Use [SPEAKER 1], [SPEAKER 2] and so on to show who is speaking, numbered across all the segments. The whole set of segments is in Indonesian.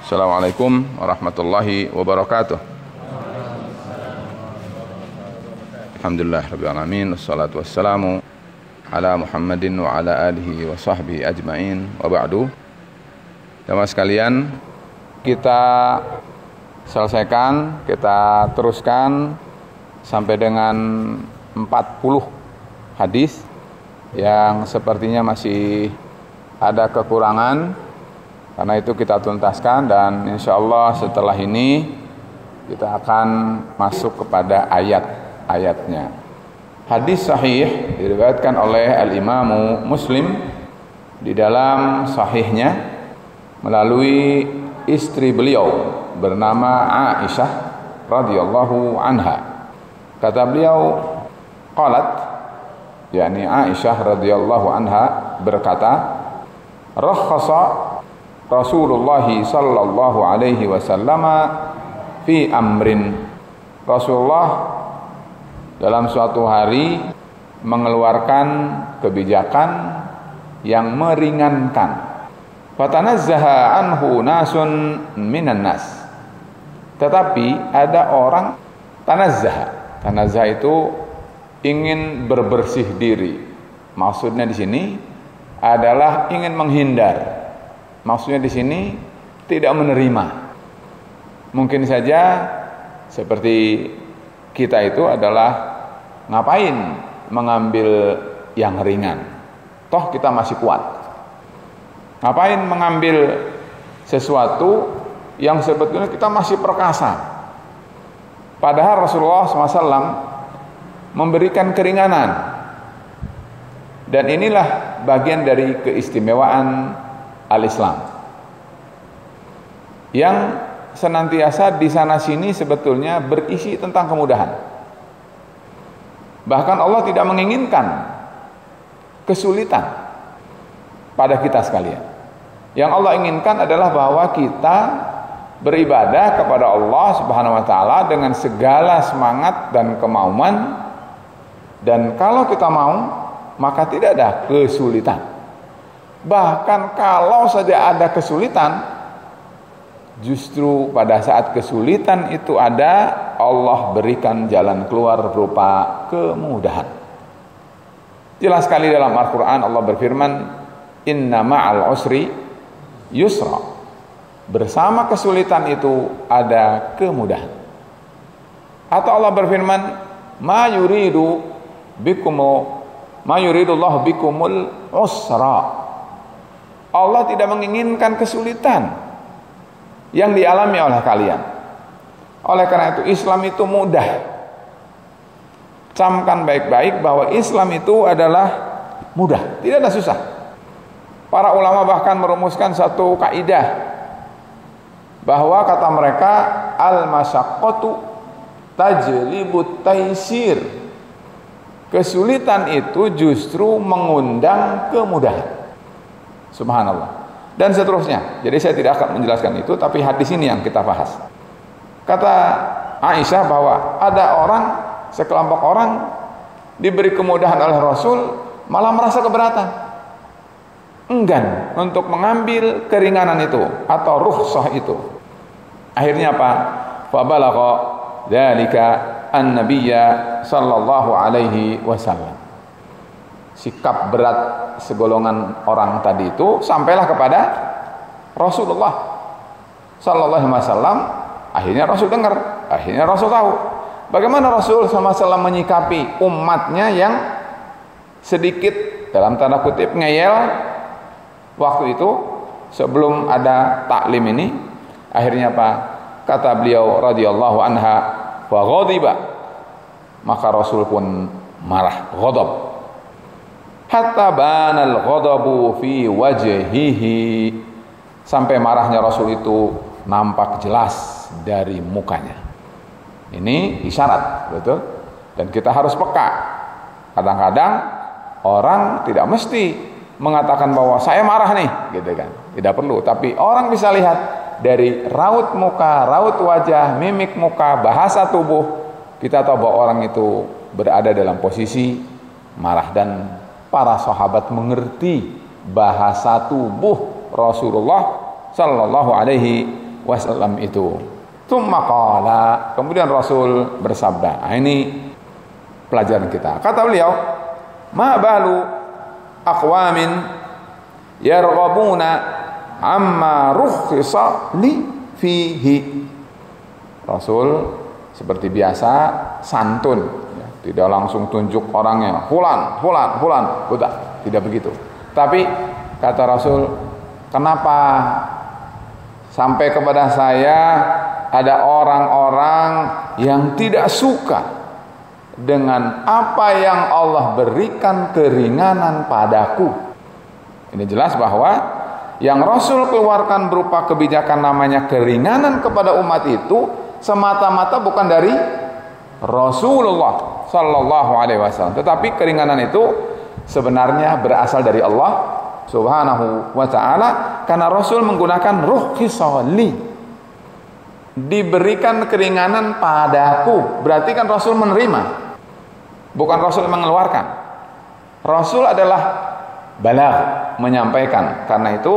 [SPEAKER 1] Assalamualaikum warahmatullahi wabarakatuh. Alhamdulillah rabbil alamin, wassalatu wassalamu ala Muhammadin wa ala alihi wa sahbihi ajmain, wa ba'du. Jamaah sekalian, kita selesaikan, kita teruskan sampai dengan 40 hadis yang sepertinya masih ada kekurangan. Karena itu kita tuntaskan, dan insya Allah setelah ini kita akan masuk kepada ayat-ayatnya. Hadis sahih diriwayatkan oleh Al-Imamu Muslim di dalam sahihnya melalui istri beliau bernama Aisyah radhiyallahu anha. Kata beliau, qalat, yakni Aisyah radhiyallahu anha berkata, rakhasa Rasulullah sallallahu alaihi wasallam fi amrin. Rasulullah dalam suatu hari mengeluarkan kebijakan yang meringankan. Fatanazzaha anhu nasun minan nas. Tetapi ada orang tanazzaha. Tanazzaha itu ingin berbersih diri. Maksudnya di sini adalah ingin menghindar. Maksudnya di sini tidak menerima. Mungkin saja seperti kita itu adalah ngapain mengambil yang ringan? Toh kita masih kuat. Ngapain mengambil sesuatu yang sebetulnya kita masih perkasa? Padahal Rasulullah SAW memberikan keringanan. Dan inilah bagian dari keistimewaan Al-Islam yang senantiasa di sana sini sebetulnya berisi tentang kemudahan. Bahkan Allah tidak menginginkan kesulitan pada kita sekalian. Yang Allah inginkan adalah bahwa kita beribadah kepada Allah Subhanahu wa taala dengan segala semangat dan kemauan, dan kalau kita mau maka tidak ada kesulitan. Bahkan kalau saja ada kesulitan, justru pada saat kesulitan itu ada, Allah berikan jalan keluar berupa kemudahan. Jelas sekali dalam Al-Quran Allah berfirman, inna ma'al usri yusra. Bersama kesulitan itu ada kemudahan. Atau Allah berfirman, ma yuridullahu bikumul usra. Allah tidak menginginkan kesulitan yang dialami oleh kalian. Oleh karena itu Islam itu mudah. Camkan baik-baik bahwa Islam itu adalah mudah, tidak ada susah. Para ulama bahkan merumuskan satu kaidah bahwa kata mereka al-masyaqqatu tajlibut taisir. Kesulitan itu justru mengundang kemudahan. Subhanallah. Dan seterusnya. Jadi saya tidak akan menjelaskan itu, tapi hadis ini yang kita bahas. Kata Aisyah bahwa ada orang, sekelompok orang diberi kemudahan oleh Rasul, malah merasa keberatan, enggan untuk mengambil keringanan itu atau rukhsah itu. Akhirnya apa? Fabalagha dzalika an-nabiyya sallallahu alaihi wasallam. Sikap berat segolongan orang tadi itu sampailah kepada Rasulullah sallallahu alaihi wasallam. Akhirnya Rasul dengar, akhirnya Rasul tahu bagaimana Rasul sallallahu alaihi wasallam menyikapi umatnya yang sedikit dalam tanda kutip ngeyel waktu itu sebelum ada taklim ini. Akhirnya apa? Kata beliau radhiyallahu anha, wa ghadiba. Maka Rasul pun marah, ghadab. Hatta banal ghadabu fi wajhihi, sampai marahnya Rasul itu nampak jelas dari mukanya. Ini isyarat, betul? Dan kita harus peka. Kadang-kadang orang tidak mesti mengatakan bahwa saya marah nih, gitu kan? Tidak perlu, tapi orang bisa lihat dari raut muka, raut wajah, mimik muka, bahasa tubuh, kita tahu bahwa orang itu berada dalam posisi marah. Dan para sahabat mengerti bahasa tubuh Rasulullah sallallahu alaihi wasallam itu. Tsumma qala, kemudian Rasul bersabda. Nah, ini pelajaran kita. Kata beliau, ma balu aqwamin yarghabuna amma rukhisa li fihi. Rasul seperti biasa santun, ya, tidak langsung tunjuk orangnya, fulan, tidak begitu. Tapi kata Rasul, kenapa sampai kepada saya ada orang-orang yang tidak suka dengan apa yang Allah berikan keringanan padaku. Ini jelas bahwa yang Rasul keluarkan berupa kebijakan namanya keringanan kepada umat itu semata-mata bukan dari Rasulullah Sallallahu Alaihi Wasallam, tetapi keringanan itu sebenarnya berasal dari Allah Subhanahu wa Ta'ala, karena Rasul menggunakan rukhisa li, diberikan keringanan padaku. Berarti kan Rasul menerima, bukan Rasul mengeluarkan. Rasul adalah balagh, menyampaikan. Karena itu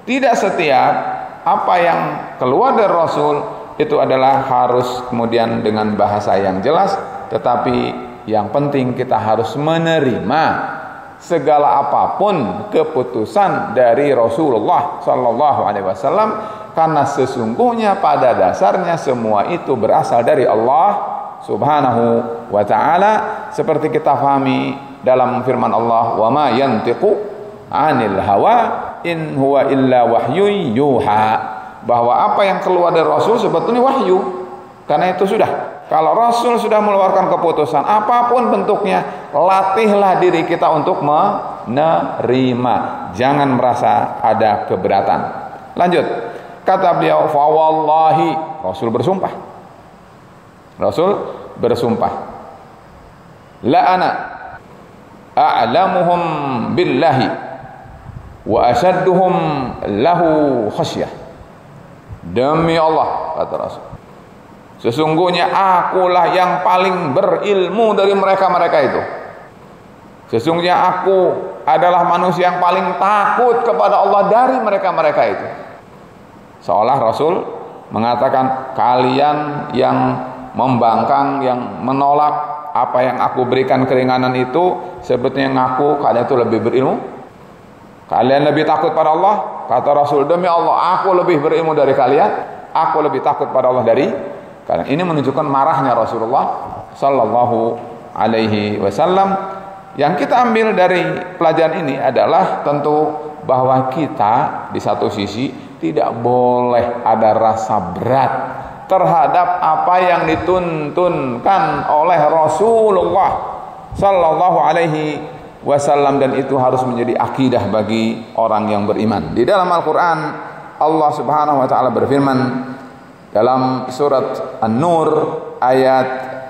[SPEAKER 1] tidak setiap apa yang keluar dari Rasul itu adalah harus kemudian dengan bahasa yang jelas, tetapi yang penting kita harus menerima segala apapun keputusan dari Rasulullah Sallallahu Alaihi Wasallam, karena sesungguhnya pada dasarnya semua itu berasal dari Allah Subhanahu wa Ta'ala, seperti kita pahami dalam firman Allah, wa ma yantiqu 'anil hawa in huwa illa wahyun yuha, bahwa apa yang keluar dari Rasul sebetulnya wahyu. Karena itu sudah, kalau Rasul sudah mengeluarkan keputusan apapun bentuknya, latihlah diri kita untuk menerima, jangan merasa ada keberatan. Lanjut, kata beliau, fa wallahi, Rasul bersumpah, la ana a'lamuhum billahi wa ashadduhum lahu khasyah. Demi Allah, kata Rasul, sesungguhnya akulah yang paling berilmu dari mereka-mereka itu. Sesungguhnya aku adalah manusia yang paling takut kepada Allah dari mereka-mereka itu. Seolah Rasul mengatakan, kalian yang membangkang, yang menolak apa yang aku berikan keringanan itu, sebetulnya ngaku kalian itu lebih berilmu, kalian lebih takut pada Allah. Kata Rasul, demi Allah, aku lebih berilmu dari kalian, aku lebih takut pada Allah dari kalian. Ini menunjukkan marahnya Rasulullah Sallallahu Alaihi Wasallam. Yang kita ambil dari pelajaran ini adalah tentu bahwa kita di satu sisi tidak boleh ada rasa berat terhadap apa yang dituntunkan oleh Rasulullah Sallallahu Alaihi Wasallam, dan itu harus menjadi akidah bagi orang yang beriman. Di dalam Al-Quran Allah Subhanahu Wa Taala berfirman dalam surat An-Nur ayat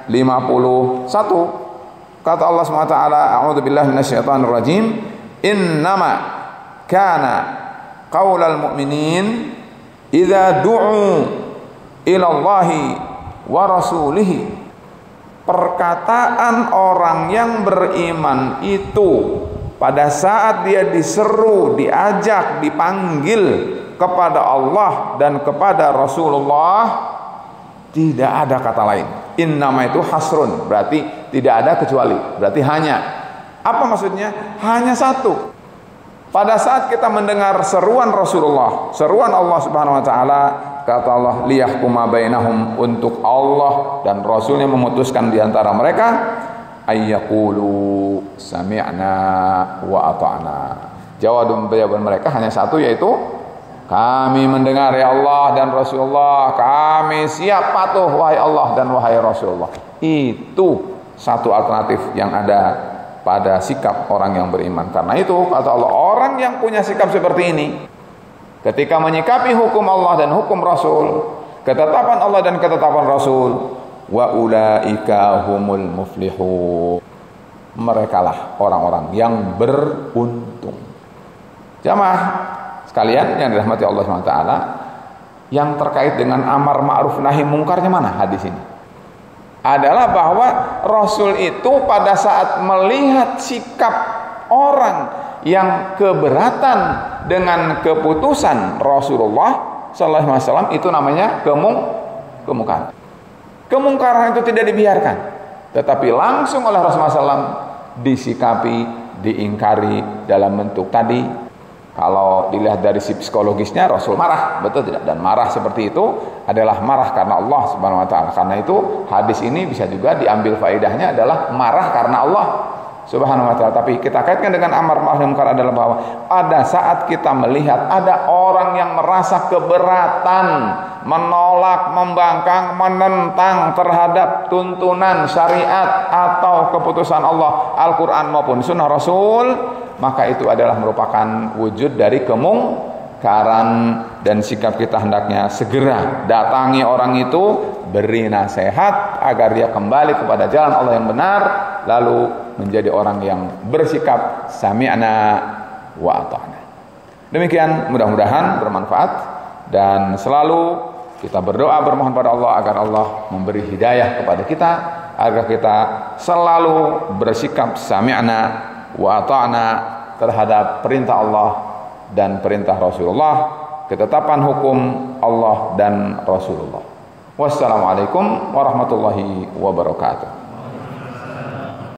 [SPEAKER 1] 51, kata Allah Subhanahu Wa Taala, a'udzubillahi minasyaitonir rajim, innama kana qaulal mu'minin idza du'u ila Allahi wa rasulihi. Perkataan orang yang beriman itu pada saat dia diseru, diajak, dipanggil kepada Allah dan kepada Rasulullah, tidak ada kata lain. Innama itu hasrun, berarti tidak ada kecuali, berarti hanya. Apa maksudnya? Hanya satu. Pada saat kita mendengar seruan Rasulullah, seruan Allah Subhanahu wa Ta'ala, kata Allah, liyahkuma bainahum, untuk Allah dan Rasulnya memutuskan di antara mereka, ayyaqulu sami'na wa ata'na. Jawaban mereka hanya satu, yaitu kami mendengar ya Allah dan Rasulullah, kami siap patuh wahai Allah dan wahai Rasulullah. Itu satu alternatif yang ada pada sikap orang yang beriman. Karena itu kata Allah, orang yang punya sikap seperti ini, ketika menyikapi hukum Allah dan hukum Rasul, ketetapan Allah dan ketetapan Rasul, wa ulaika humul muflihun, merekalah orang-orang yang beruntung. Jamaah sekalian yang dirahmati Allah SWT, yang terkait dengan amar ma'ruf nahi mungkarnya mana hadis ini? Adalah bahwa Rasul itu pada saat melihat sikap orang yang keberatan dengan keputusan Rasulullah sallallahu alaihi wasallam itu namanya kemungkaran. Kemungkaran itu tidak dibiarkan, tetapi langsung oleh Rasulullah SAW disikapi, diingkari dalam bentuk tadi. Kalau dilihat dari sisi psikologisnya, Rasul marah, betul tidak? Dan marah seperti itu adalah marah karena Allah Subhanahu wa taala. Karena itu hadis ini bisa juga diambil faedahnya adalah marah karena Allah Subhanahu wa taala. Tapi kita kaitkan dengan amar ma'ruf nahi munkar adalah bahwa pada saat kita melihat ada orang yang merasa keberatan, menolak, membangkang, menentang terhadap tuntunan syariat atau keputusan Allah, Al-Qur'an maupun sunnah Rasul, maka itu adalah merupakan wujud dari kemungkaran, dan sikap kita hendaknya segera datangi orang itu, beri nasihat agar dia kembali kepada jalan Allah yang benar, lalu menjadi orang yang bersikap sami'na wa ata'na. Demikian, mudah-mudahan bermanfaat, dan selalu kita berdoa bermohon pada Allah agar Allah memberi hidayah kepada kita, agar kita selalu bersikap sami'na wa ata'na terhadap perintah Allah dan perintah Rasulullah, ketetapan hukum Allah dan Rasulullah. Wassalamualaikum warahmatullahi wabarakatuh.